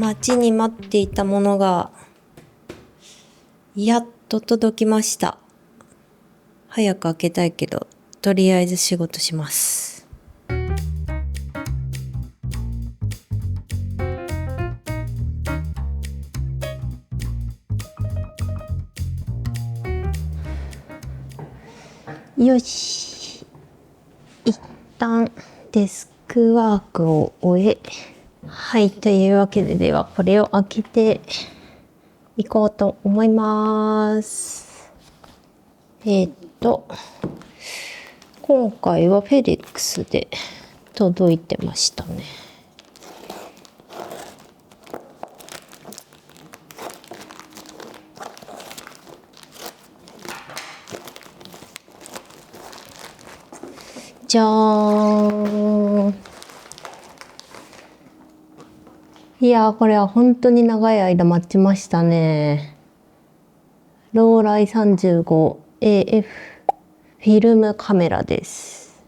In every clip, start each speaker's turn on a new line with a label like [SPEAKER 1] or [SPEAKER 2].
[SPEAKER 1] 待ちに待っていたものがやっと届きました。早く開けたいけど、とりあえず仕事します。よし、一旦デスクワークを終え、はい、というわけで、ではこれを開けていこうと思います。今回はフェデックスで届いてましたね。じゃーん。いやー、これは本当に長い間待ちましたね。ローライ 35AF フィルムカメラです。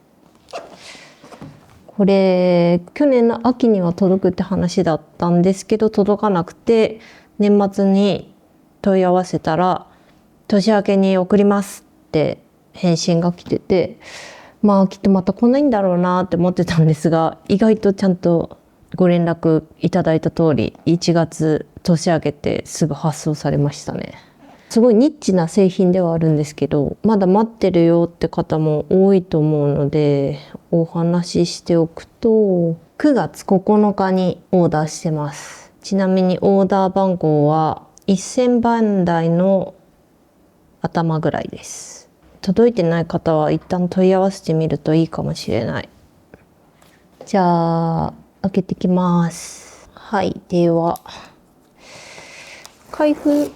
[SPEAKER 1] これ去年の秋には届くって話だったんですけど、届かなくて年末に問い合わせたら年明けに送りますって返信が来てて、まあきっとまた来ないんだろうなって思ってたんですが、意外とちゃんとご連絡いただいた通り1月年明けてすぐ発送されましたね。すごいニッチな製品ではあるんですけど、まだ待ってるよって方も多いと思うのでお話ししておくと、9月9日にオーダーしてます。ちなみにオーダー番号は1000番台の頭ぐらいです。届いてない方は一旦問い合わせてみるといいかもしれない。じゃあ開けてきます。はい、では開封。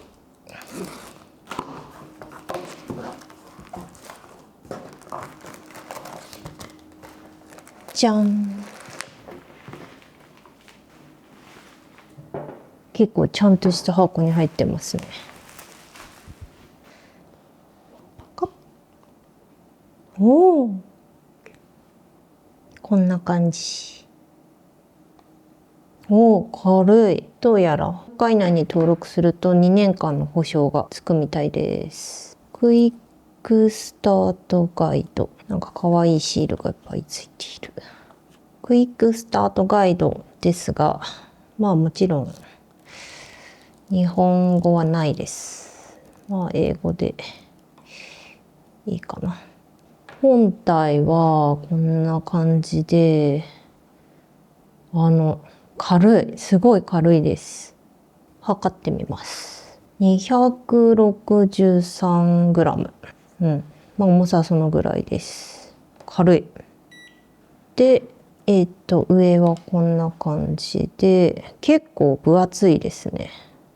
[SPEAKER 1] じゃん。結構ちゃんとした箱に入ってますね。パカッ。おお、こんな感じ。おお、軽い。どうやら北海内に登録すると2年間の保証がつくみたいです。クイックスタートガイド。なんか可愛いシールがいっぱいついている。クイックスタートガイドですが、まあもちろん日本語はないです。まあ英語でいいかな。本体はこんな感じで、軽い、すごい軽いです。測ってみます。263グラム。まあ重さはそのぐらいです。軽い。で、上はこんな感じで、結構分厚いですね。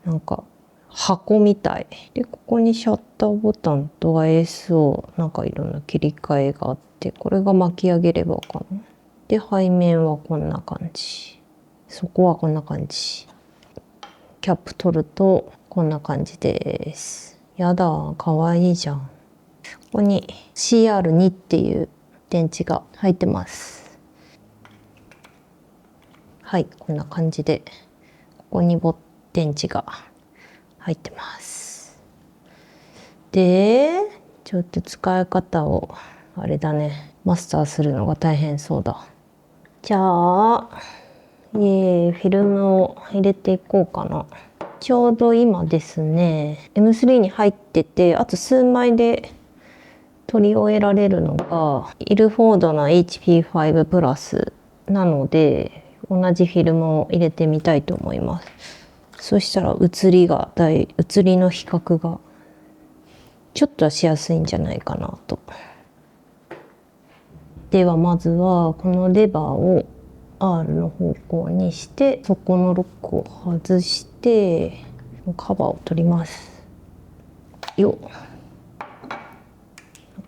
[SPEAKER 1] なんか箱みたいで、ここにシャッターボタンと ISO なんかいろんな切り替えがあって、これが巻き上げればかな。で、背面はこんな感じ、底はこんな感じ。キャップ取るとこんな感じです。やだ、かわいいじゃん。ここに CR2 っていう電池が入ってます。はい、こんな感じでここに電池が入ってます。で、ちょっと使い方をあれだね、マスターするのが大変そうだ。じゃあフィルムを入れていこうかな。ちょうど今ですね M3 に入ってて、あと数枚で取り終えられるのがイルフォードの HP5 プラスなので、同じフィルムを入れてみたいと思います。そしたら写りの比較がちょっとはしやすいんじゃないかなと。ではまずはこのレバーを R の方向にして、そこのロックを外してカバーを取ります。よっ、なん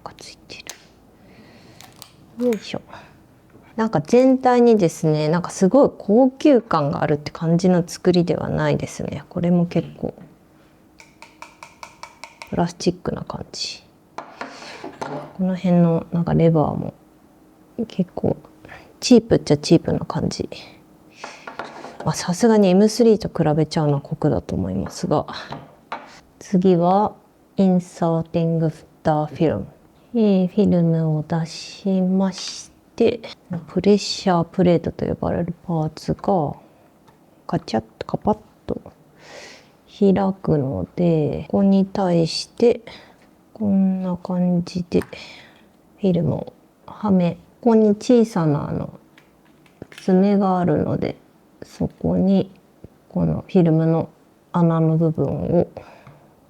[SPEAKER 1] かついてる。よいしょ。なんか全体にですね、なんかすごい高級感があるって感じの作りではないですね。これも結構プラスチックな感じ。この辺のなんかレバーも結構チープっちゃチープな感じ。さすがに M3 と比べちゃうのは酷だと思いますが、次はインサーティングフターフィルム。フィルムを出しまして、プレッシャープレートと呼ばれるパーツがカチャッとカパッと開くので、ここに対してこんな感じでフィルムをはめ、ここに小さな爪があるので、そこにこのフィルムの穴の部分を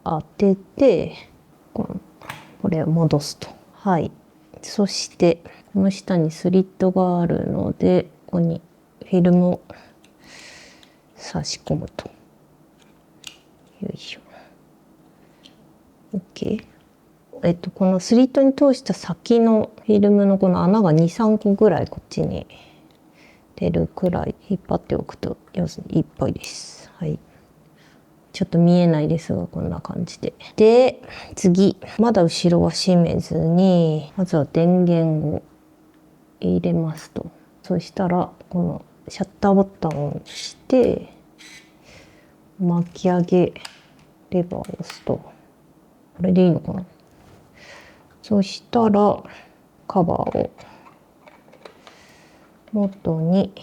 [SPEAKER 1] 当てて、これを戻すと。はい。そしてこの下にスリットがあるので、ここにフィルムを差し込むと。よいしょ。OK。このスリットに通した先のフィルムのこの穴が2、3個ぐらいこっちに出るくらい引っ張っておくといいっぽいです。はい。ちょっと見えないですが、こんな感じで。で、次。まだ後ろは閉めずに、まずは電源を入れますと。そしたら、このシャッターボタンを押して、巻き上げレバーを押すと。これでいいのかな？そしたら、カバーを元に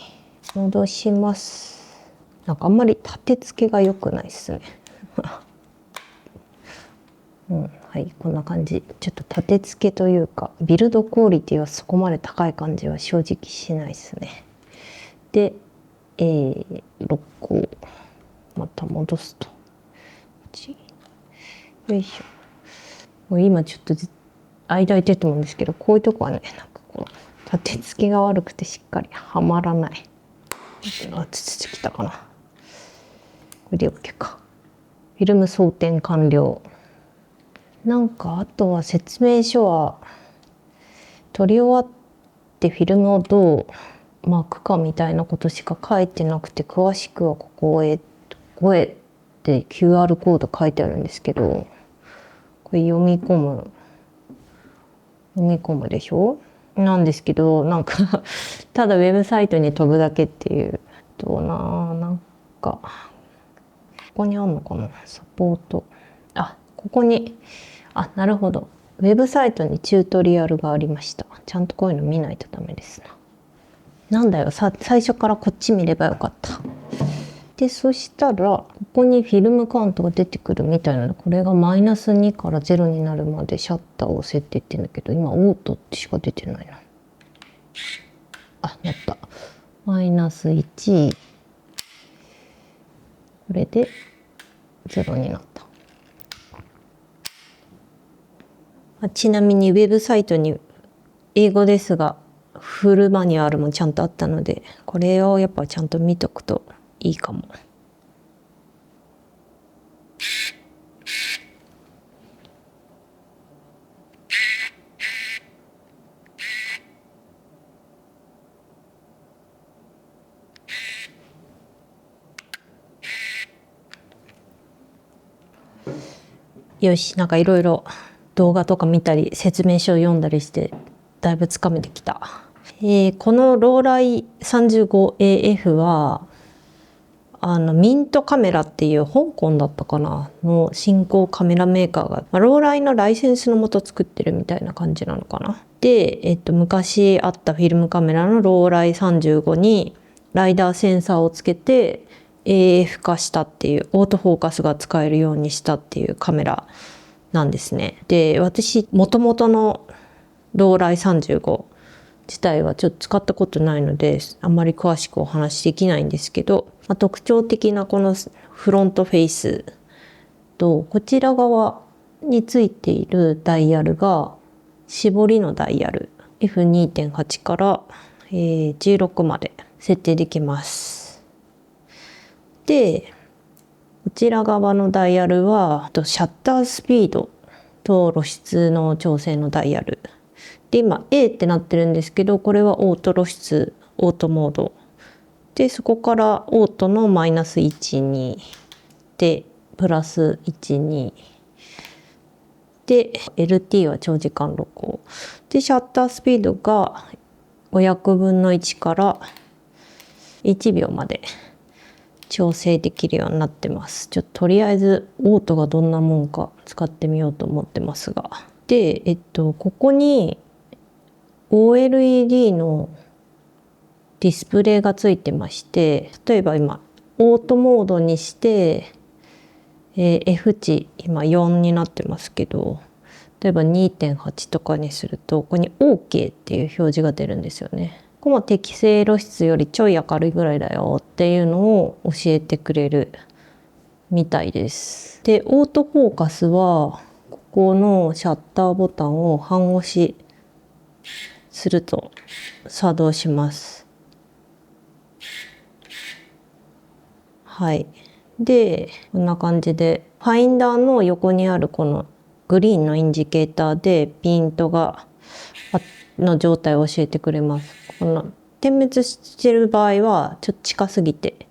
[SPEAKER 1] 戻します。なんかあんまり立て付けが良くないですね。はい、こんな感じ。ちょっと立て付けというか、ビルドクオリティはそこまで高い感じは正直しないですね。で、ロックをまた戻すと。よいしょ。今ちょっと間空いてると思うんですけど、こういうとこはね、なんかこう立て付けが悪くてしっかりはまらない。つきたかな。これで OK か。フィルム装填完了。なんかあとは説明書は撮り終わってフィルムをどう巻くかみたいなことしか書いてなくて、詳しくはここへって QR コード書いてあるんですけど、これ読み込むでしょなんですけど、なんかただウェブサイトに飛ぶだけっていう。なんかここにあんのかな、サポート。ここになるほど、ウェブサイトにチュートリアルがありました。ちゃんとこういうの見ないとダメですな。なんだよ、最初からこっち見ればよかった。で、そしたらここにフィルムカウントが出てくるみたいなので、これが-2から0になるまでシャッターを押せって言ってるんだけど、今オートってしか出てないな。なった。-1、これで0になった。ちなみにウェブサイトに英語ですがフルマニュアルもちゃんとあったので、これをやっぱちゃんと見とくといいかも。よし、なんかいろいろ動画とか見たり説明書を読んだりしてだいぶつかめてきた。このローライ 35AF はミントカメラっていう香港だったかなの新興カメラメーカーが、ローライのライセンスのもと作ってるみたいな感じなのかな。で、昔あったフィルムカメラのローライ35にライダーセンサーをつけて AF 化したっていう、オートフォーカスが使えるようにしたっていうカメラなんですね。で、私元々のローライ35自体はちょっと使ったことないのであんまり詳しくお話しできないんですけど、特徴的なこのフロントフェイスとこちら側についているダイヤルが絞りのダイヤル F2.8 から、16まで設定できます。で、こちら側のダイヤルはシャッタースピードと露出の調整のダイヤルで、今 A ってなってるんですけど、これはオート露出オートモードで、そこからオートの-1、2でプラス1、2で LT は長時間録音で、シャッタースピードが500分の1から1秒まで調整できるようになってます。ちょっととりあえずオートがどんなもんか使ってみようと思ってますが。で、ここに OLED のディスプレイがついてまして、例えば今オートモードにして、F 値今4になってますけど、例えば 2.8 とかにするとここに OK っていう表示が出るんですよね。ここも適正露出よりちょい明るいぐらいだよっていうのを教えてくれるみたいです。で、オートフォーカスはここのシャッターボタンを半押しすると作動します。はい。で、こんな感じでファインダーの横にあるこのグリーンのインジケーターでピントの状態を教えてくれます。この点滅してる場合はちょっと近すぎて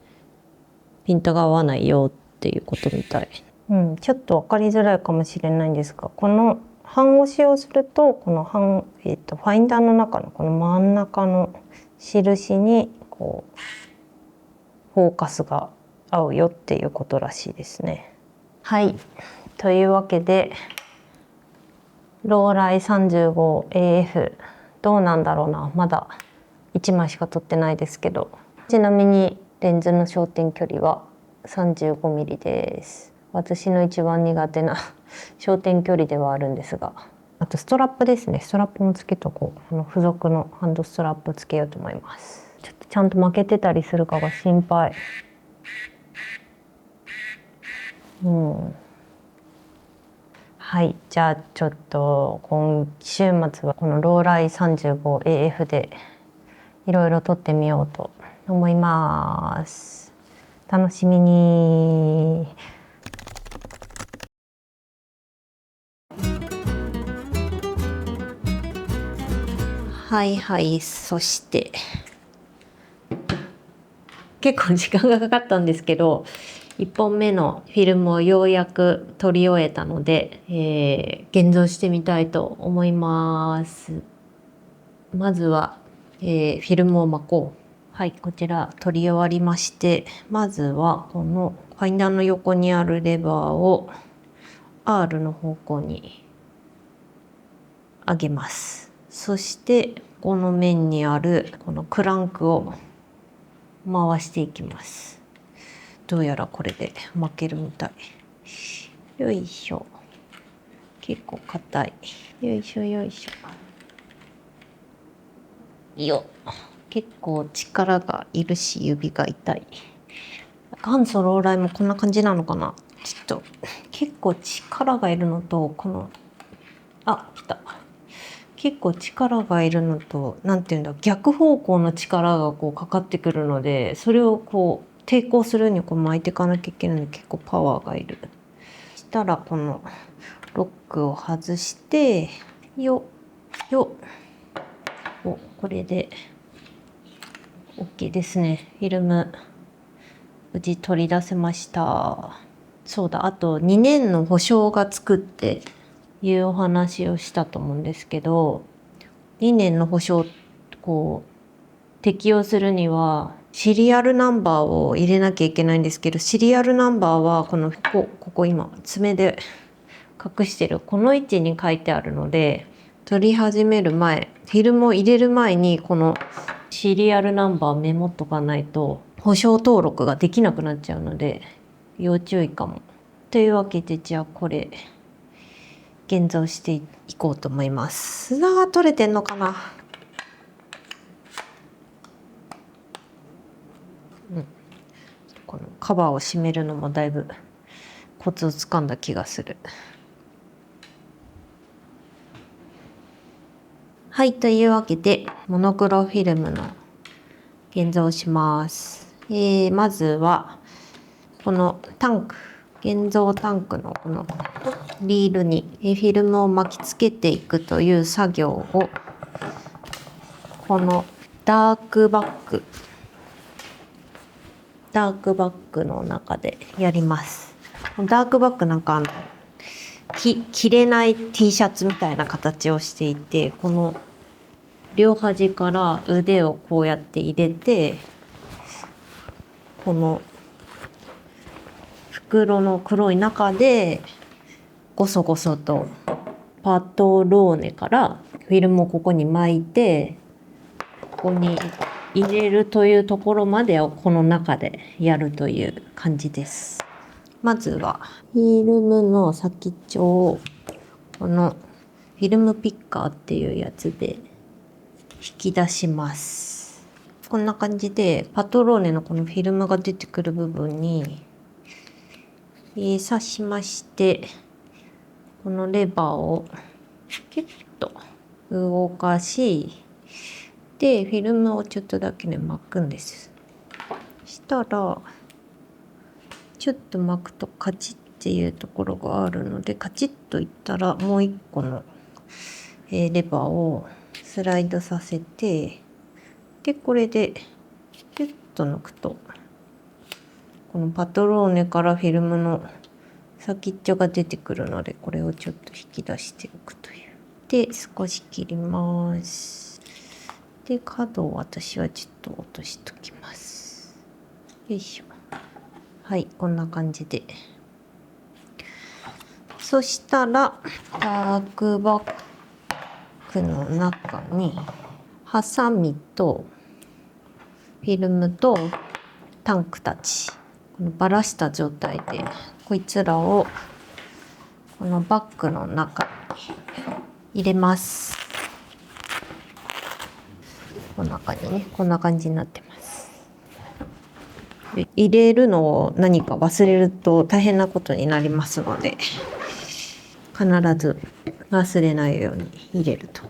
[SPEAKER 1] ピントが合わないよっていうことみたい。ちょっと分かりづらいかもしれないんですが、この半押しをするとこのファインダーの中のこの真ん中の印にこうフォーカスが合うよっていうことらしいですね。はい。というわけでローライ 35AF どうなんだろうな、まだ1枚しか撮ってないですけど、ちなみにレンズの焦点距離は 35mm です。私の一番苦手な焦点距離ではあるんですが、あとストラップですね。ストラップもつけとこう。付属のハンドストラップつけようと思います。ちょっとちゃんと負けてたりするかが心配。はい、じゃあちょっと今週末はこのローライ 35AF でいろいろ撮ってみようと思います。楽しみに。はいはい、そして結構時間がかかったんですけど、1本目のフィルムをようやく撮り終えたので、現像してみたいと思います。まずは、フィルムを巻こう。はい、こちら撮り終わりまして、まずはこのファインダーの横にあるレバーを R の方向に上げます。そしてこの面にあるこのクランクを回していきます。どうやらこれで巻けるみたい。よいしょ。結構硬い。よいしょよいしょ。よっ。結構力がいるし指が痛い。元祖ローライもこんな感じなのかな。ちょっと結構力がいるのとこの来た。結構力がいるのとなんていうんだ、逆方向の力がこうかかってくるので、それをこう抵抗するにこう巻いていかなきゃいけないので結構パワーがいる。そしたらこのロックを外してよこれで OK ですね。フィルム無事取り出せました。そうだ、あと2年の保証がつくっていうお話をしたと思うんですけど、2年の保証こう適用するにはシリアルナンバーを入れなきゃいけないんですけど、シリアルナンバーはここ今爪で隠してるこの位置に書いてあるので、撮り始める前、フィルムを入れる前にこのシリアルナンバーをメモっとかないと保証登録ができなくなっちゃうので要注意かも。というわけで、じゃあこれ現像していこうと思います。撮れてんのかな。このカバーを閉めるのもだいぶコツをつかんだ気がする。はい、というわけでモノクロフィルムの現像をします。まずはこの現像タンクのこのリールにフィルムを巻きつけていくという作業をこのダークバッグの中でやります。ダークバッグなんか着れない T シャツみたいな形をしていて、この両端から腕をこうやって入れて、この袋の黒い中でゴソゴソとパトローネからフィルムをここに巻いて、ここに入れるというところまでをこの中でやるという感じです。まずはフィルムの先っちょをこのフィルムピッカーっていうやつで引き出します。こんな感じでパトローネのこのフィルムが出てくる部分に刺しまして、このレバーをキュッと動かし、でフィルムをちょっとだけね巻くんです。したらちょっと巻くとカチッっていうところがあるので、カチッといったらもう一個のレバーをスライドさせて、でこれでピュッと抜くとこのパトローネからフィルムの先っちょが出てくるので、これをちょっと引き出しておくという。で少し切ります。で角を私はちょっと落としときます。よいしょ。はい、こんな感じで。そしたらダークバッグの中にハサミとフィルムとタンクたち、このばらした状態でこいつらをこのバッグの中に入れます。この中にね、こんな感じになってます。入れるのを何か忘れると大変なことになりますので、必ず忘れないように入れると。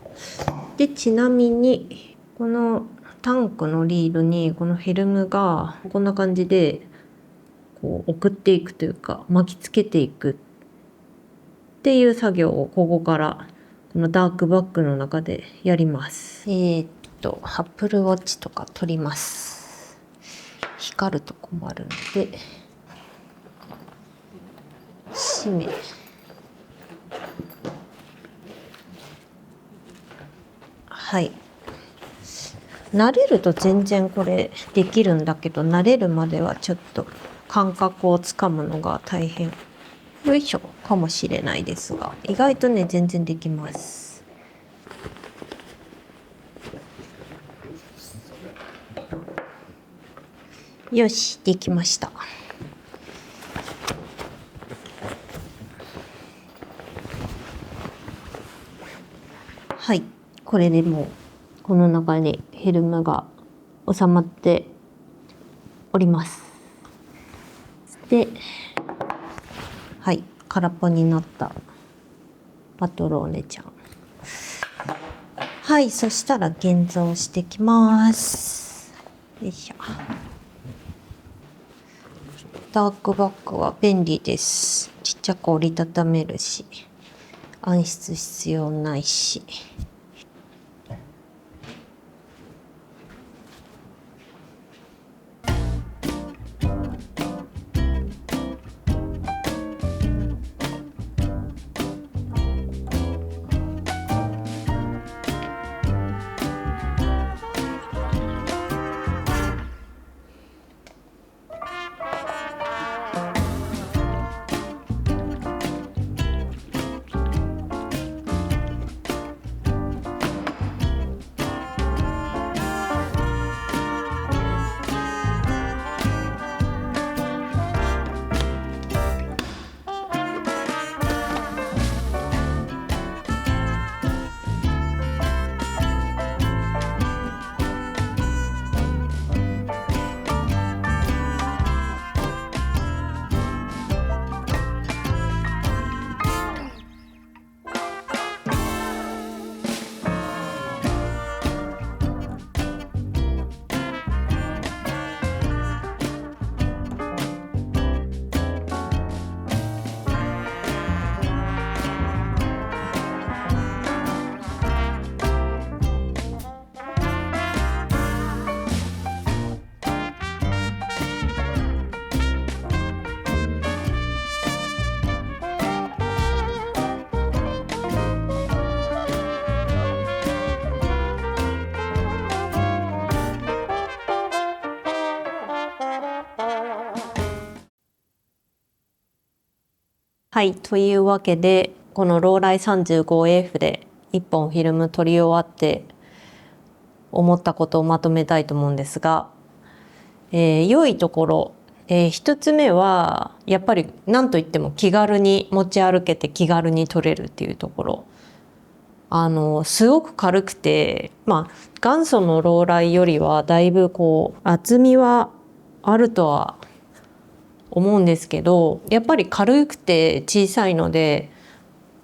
[SPEAKER 1] でちなみにこのタンクのリードにこのフィルムがこんな感じでこう送っていくというか巻きつけていくっていう作業をここからこのダークバッグの中でやります。アップルウォッチとか取ります。光ると困るので閉め、はい。慣れると全然これできるんだけど、慣れるまではちょっと感覚をつかむのが大変よいしょかもしれないですが、意外とね全然できます。よし、できました。はい、これでもうこの中にフィルムが収まっております。で、はい、空っぽになったパトローネちゃん。はい、そしたら現像してきます。よいしょ。ダークバッグは便利です。ちっちゃく折りたためるし、暗室必要ないし。はい、というわけでこのローライ 35AF で1本フィルム撮り終わって思ったことをまとめたいと思うんですが、良いところ、1つ目はやっぱり何といっても気軽に持ち歩けて気軽に撮れるっていうところ。すごく軽くて、元祖のローライよりはだいぶこう厚みはあるとは思うんですけど、やっぱり軽くて小さいので、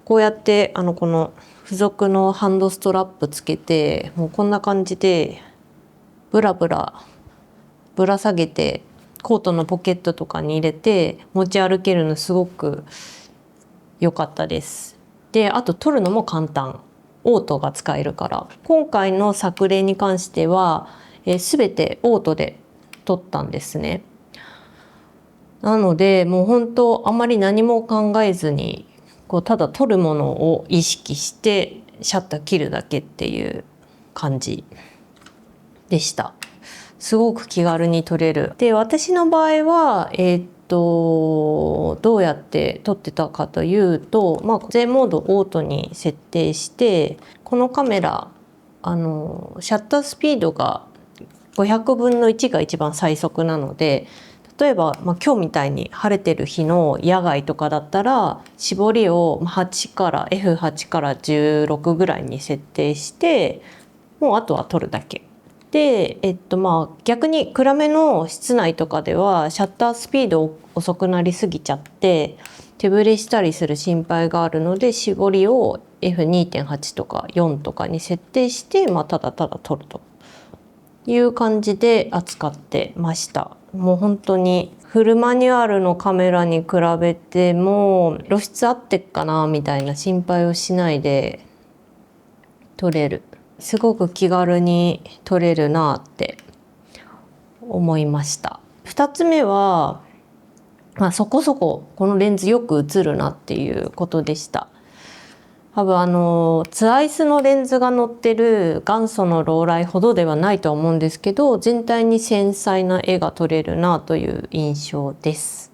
[SPEAKER 1] こうやってこの付属のハンドストラップつけて、もうこんな感じでブラブラぶら下げてコートのポケットとかに入れて持ち歩けるのすごく良かったです。で、あと撮るのも簡単。オートが使えるから。今回の作例に関しては、全てオートで撮ったんですね。なのでもう本当あんまり何も考えずにこうただ撮るものを意識してシャッター切るだけっていう感じでした。すごく気軽に撮れる。で、私の場合はどうやって撮ってたかというと、全モードオートに設定して、このカメラシャッタースピードが500分の1が一番最速なので、例えば、今日みたいに晴れてる日の野外とかだったら絞りを8から F8 から16ぐらいに設定して、もうあとは撮るだけ。で、逆に暗めの室内とかではシャッタースピード遅くなりすぎちゃって手ぶれしたりする心配があるので、絞りを F2.8 とか4とかに設定して、ただただ撮るという感じで扱ってました。もう本当にフルマニュアルのカメラに比べても露出合ってっかなみたいな心配をしないで撮れる。すごく気軽に撮れるなって思いました。2つ目は、そこそここのレンズよく映るなっていうことでした。多分ツアイスのレンズが載ってる元祖のローライほどではないとは思うんですけど、全体に繊細な絵が撮れるなという印象です。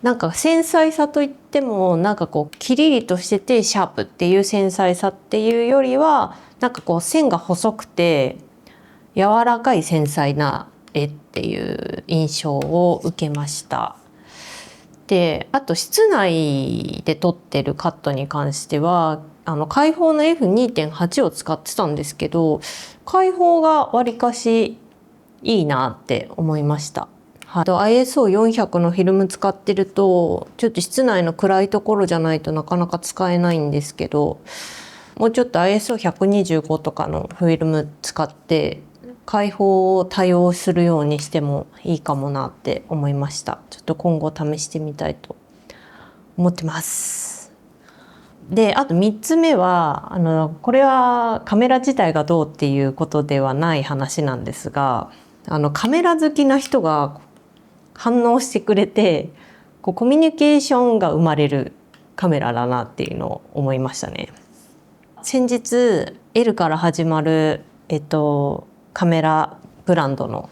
[SPEAKER 1] なんか繊細さといってもなんかこうキリリとしててシャープっていう繊細さっていうよりは、なんかこう線が細くて柔らかい繊細な絵っていう印象を受けました。で、あと室内で撮ってるカットに関しては開放の F2.8 を使ってたんですけど、開放がわりかしいいなって思いました。ISO400 のフィルム使ってるとちょっと室内の暗いところじゃないとなかなか使えないんですけど、もうちょっと ISO125 とかのフィルム使って開放を多用するようにしてもいいかもなって思いました。ちょっと今後試してみたいと思ってます。で、あと3つ目はこれはカメラ自体がどうっていうことではない話なんですが、カメラ好きな人が反応してくれてコミュニケーションが生まれるカメラだなっていうのを思いましたね。先日 L から始まる、カメラブランドの、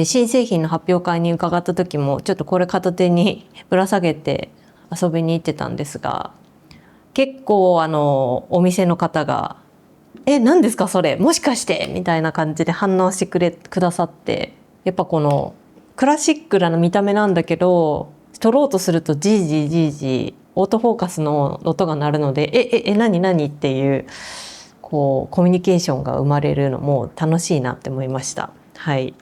[SPEAKER 1] 新製品の発表会に伺った時もちょっとこれ片手にぶら下げて遊びに行ってたんですが、結構お店の方が「何ですかそれ、もしかして」みたいな感じで反応してくださって、やっぱこのクラシックな見た目なんだけど撮ろうとするとジージージージーオートフォーカスの音が鳴るので何っていうコミュニケーションが生まれるのも楽しいなって思いました。はい。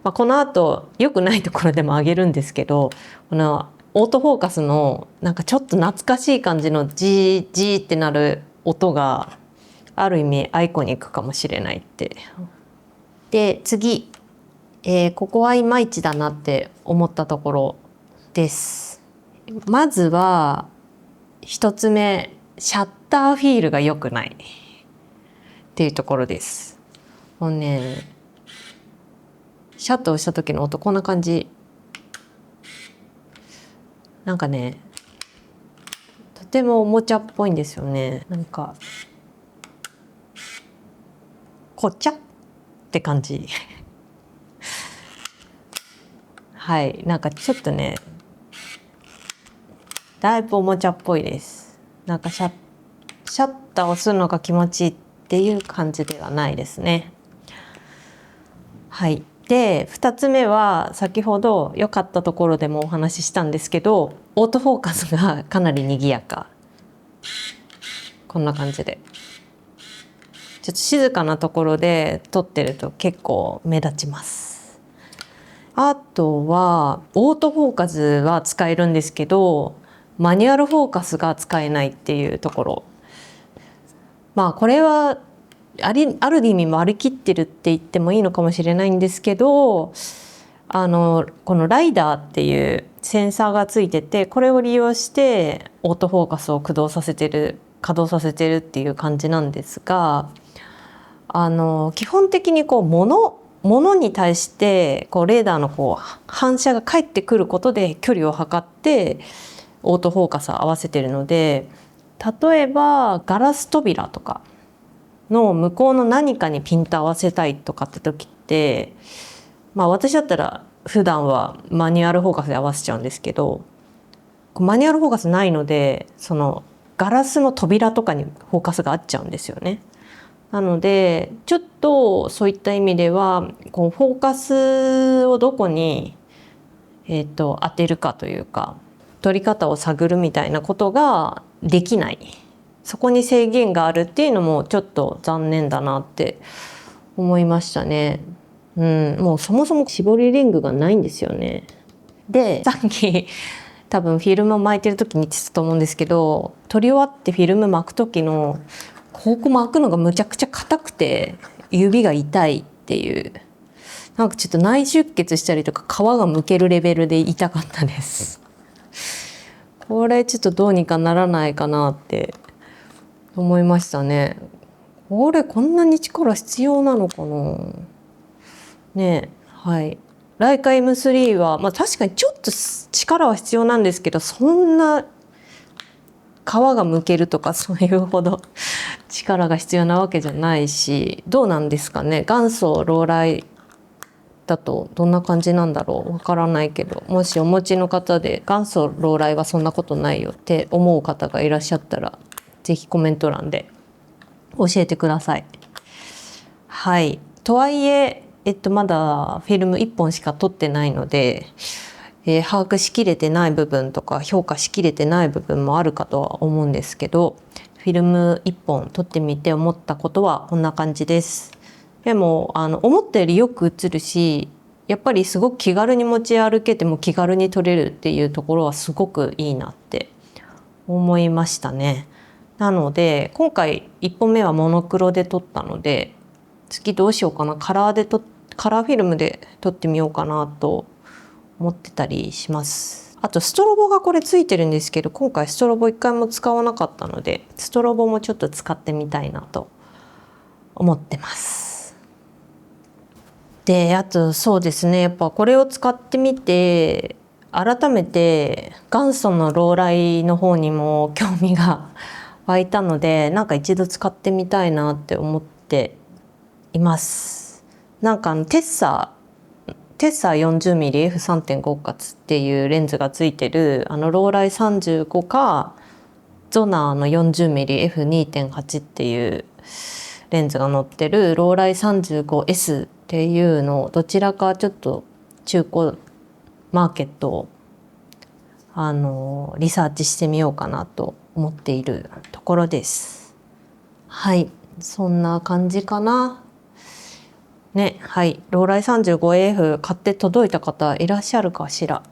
[SPEAKER 1] この後良くないところでもあげるんですけど、このオートフォーカスのなんかちょっと懐かしい感じのジージーってなる音がある意味アイコニックかもしれないって。で、次、ここはいまいちだなって思ったところです。まずは一つ目、シャッターフィールが良くないっていうところです。もうね、シャッターをした時の音こんな感じ。なんかね、とてもおもちゃっぽいんですよね。なんかこっちゃって感じ。はい、なんかちょっとね、だいぶおもちゃっぽいです。なんかシャッターを押すのが気持ちいいっていう感じではないですね。はい。で、2つ目は先ほど良かったところでもお話ししたんですけど、オートフォーカスがかなり賑やか。こんな感じで。ちょっと静かなところで撮ってると結構目立ちます。あとはオートフォーカスは使えるんですけど、マニュアルフォーカスが使えないっていうところ。まあこれはある意味割り切ってるって言ってもいいのかもしれないんですけど、このライダーっていうセンサーがついてて、これを利用してオートフォーカスを稼働させてるっていう感じなんですが、基本的にこう物に対してこうレーダーのこう反射が返ってくることで距離を測ってオートフォーカスを合わせてるので、例えばガラス扉とかの向こうの何かにピント合わせたいとかって時って、まあ私だったら普段はマニュアルフォーカスで合わせちゃうんですけど、マニュアルフォーカスないので、そのガラスの扉とかにフォーカスが合っちゃうんですよね。なのでちょっとそういった意味ではこうフォーカスをどこに、当てるかというか、取り方を探るみたいなことができない、そこに制限があるっていうのもちょっと残念だなって思いましたね。もうそもそも絞りリングがないんですよね。で、さっき多分フィルムを巻いてる時に言ってたと思うんですけど、撮り終わってフィルム巻く時のここ巻くのがむちゃくちゃ硬くて指が痛いっていう、なんかちょっと内出血したりとか皮がむけるレベルで痛かったです。これちょっとどうにかならないかなって思いましたね。こんなに力必要なのかなね。はい。ライカ M3 は、まあ確かにちょっと力は必要なんですけど、そんな皮がむけるとかそういうほど力が必要なわけじゃないし、どうなんですかね。元祖ローライだとどんな感じなんだろう、わからないけど、もしお持ちの方で元祖ローライはそんなことないよって思う方がいらっしゃったら、ぜひコメント欄で教えてください。はい。とはいえ、まだフィルム1本しか撮ってないので、把握しきれてない部分とか評価しきれてない部分もあるかとは思うんですけど、フィルム1本撮ってみて思ったことはこんな感じです。でも思ったよりよく映るし、やっぱりすごく気軽に持ち歩けても気軽に撮れるっていうところはすごくいいなって思いましたね。なので今回1本目はモノクロで撮ったので、次どうしようかな、カラーフィルムで撮ってみようかなと思ってたりします。あとストロボがこれついてるんですけど、今回ストロボ一回も使わなかったので、ストロボもちょっと使ってみたいなと思ってます。で、あとそうですね、やっぱこれを使ってみて改めて元祖のローライの方にも興味が湧いたので、なんか一度使ってみたいなって思っています。なんかテッサー 40mm F3.5 かつっていうレンズがついてるローライ35かゾナーの 40mm F2.8 っていうレンズが載ってるローライ 35S っていうのをどちらかちょっと中古マーケットをリサーチしてみようかなと思っているところです。はい、そんな感じかな。ね、はい、ローライ 35AF 買って届いた方いらっしゃるかしら。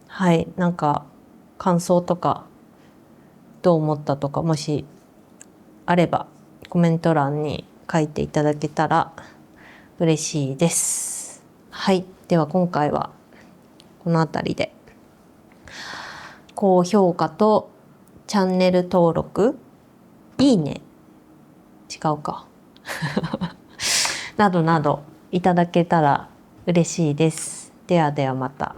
[SPEAKER 1] はい、なんか感想とかどう思ったとかもしあればコメント欄に書いていただけたら嬉しいです。はい、では今回はこの辺りで、高評価とチャンネル登録、いいね、違うかなどなどいただけたら嬉しいです。ではではまた。